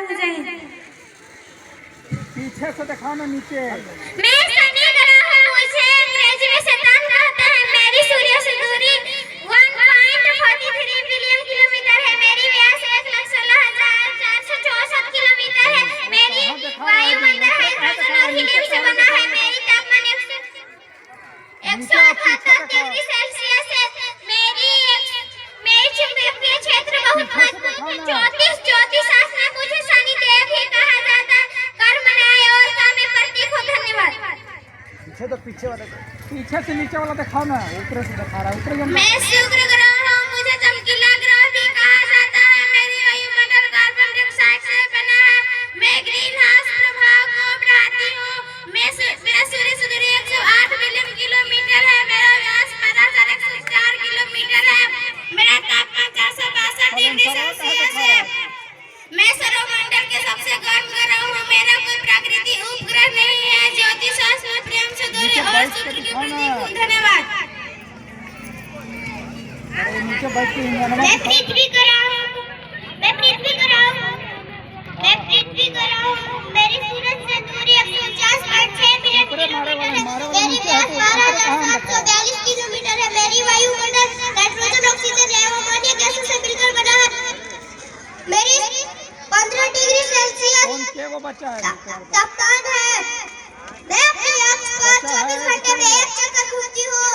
हो जाए। पीछे से दिखाओ ना नीचे। मैं सनी ग्रह हूँ, मुझे अंग्रेजी में शैतान कहते हैं। मेरी सूर्य से दूरी 1.43 बिलियन किलोमीटर है। मेरी व्यास 1,16,464 किलोमीटर है। मेरी वायुमंडल हाइड्रोजन और हीलियम से बना है। मेरी तापमान 178 डिग्री सेल्सियस है। मेरी चुंबकीय क्षेत्र बहुत मजबूत है। 34 में मुझे शनि देव भी कहा जाता है। कर्म न्याय और काम में प्रतीक हो। धन्यवाद। पीछे तो पीछे से नीचे वाला दिखाओ ना, ऊपर से दिखा रहा है। ऊपर मैं शुक्र ग्रह हूँ, मुझे चमकीला ग्रह भी कहा जाता है। मेरी वायुमंडल कार्बन डाइऑक्साइड से बना है। मैं ग्रीन हाउस प्रभाव को बढ़ाती हूँ। मेरा सूर्य से दूरी 108 बिलियन किलोमीटर है। मेरा व्यास 15,104 किलोमीटर है। मेरा तापमान 462 डिग्री सेल्सियस है। मैं सौरमंडल के सबसे गर्म ग्रह हूँ। मेरा कोई प्राकृतिक उपग्रह नहीं है। ज्योतिष शास्त्र में प्रेम से दूरी और शुक्र की प्रतीक हूँ। धन्यवाद। नीचे बैठ के मैं पृथ्वी ग्रह हूँ। मेरी सूरज से दूरी 149.6 बिलियन किलोमीटर है। मेरी व्यास 12,742 किलोमीटर है। मेरी वायुमंडल नाइट्रोजन, ऑक्सीजन एवं अमोनिया गैसों से मिलकर बना है। मेरी 15 डिग्री सेल्सियस तापमान है। मैं अपने अक्ष पर 24 घंटे में एक चक्कर घूमती हूँ।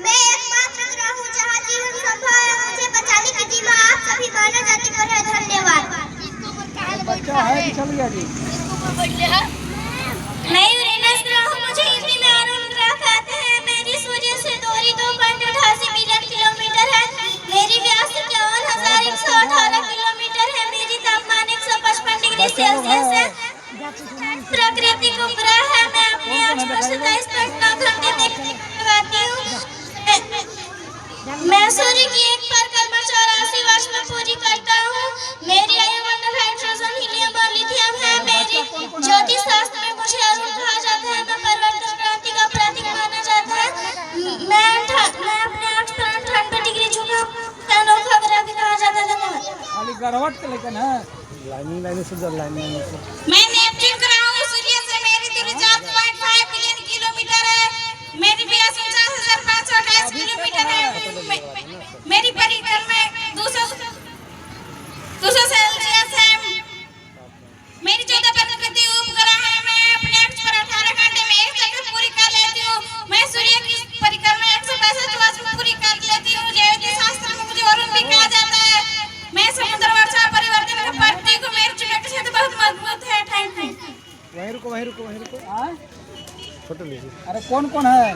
मैं एकमात्र ग्रह हूँ जहाँ जीवन संभव है। मुझे बचाने की जिम्मा आप सभी मानव जाति पर है। धन्यवाद। बच्चा है कि चल गया जी? मैं यूरेनस ग्रह हूँ, मुझे हिंदी में अरुण ग्रह कहते हैं। मेरी सूर्य से दूरी 2.88 बिलियन किलोमीटर है। मेरी व्यास 51,118 किलोमीटर है। मेरी तापमान 155 डिग्री सेल्सियस है। प्राकृतिक उपग्रह है। मैं अपने अक्ष पर 27.9 घंटे लगाती हूँ। मैं सूर्य की एक परिक्रमा 84 वर्ष में पूरी करता हूँ। मेरी वायुमंडल हाइड्रोजन, हीलियम और लिथियम है। मेरी ज्योतिष शास्त्र में मुझे अरुण कहा जाता है। मैं परिवर्तन क्रांति का प्रतीक माना जाता है। मैं अपने अक्ष पर 98 डिग्री झुका अनोखा ग्रह भी कहा जाता है। धन्यवाद। खाली गरवट के लेकिन है लाइनिंग से जो लाइनिंग से मैं नेपच्यून ग्रह हूँ। सूर्य से मेरी दूरी 4.5 बिलियन किलोमीटर है। मेरी व्यास 49,528 किलोमीटर है। मेरी परिक्रमा 200 सेल्सियस है। मेरी 14 प्राकृतिक उपग्रह है। मैं अपने अक्ष पर 18 घंटे में एक चक्कर पूरी कर लेती हूँ। मैं सूर्य की परिक्रमा 165 वर्ष में पूरी कर लेती हूँ। ज्योतिष शास्त्र में मुझे वरुण भी कहा जाता है। मैं समुद्र वर्षा परिवर्तन का प्रतीक हूँ। मेरी चुंबकीय क्षेत्र बहुत मजबूत है। Thank you. वहीं रुको छोटे लीजिए। अरे कौन है?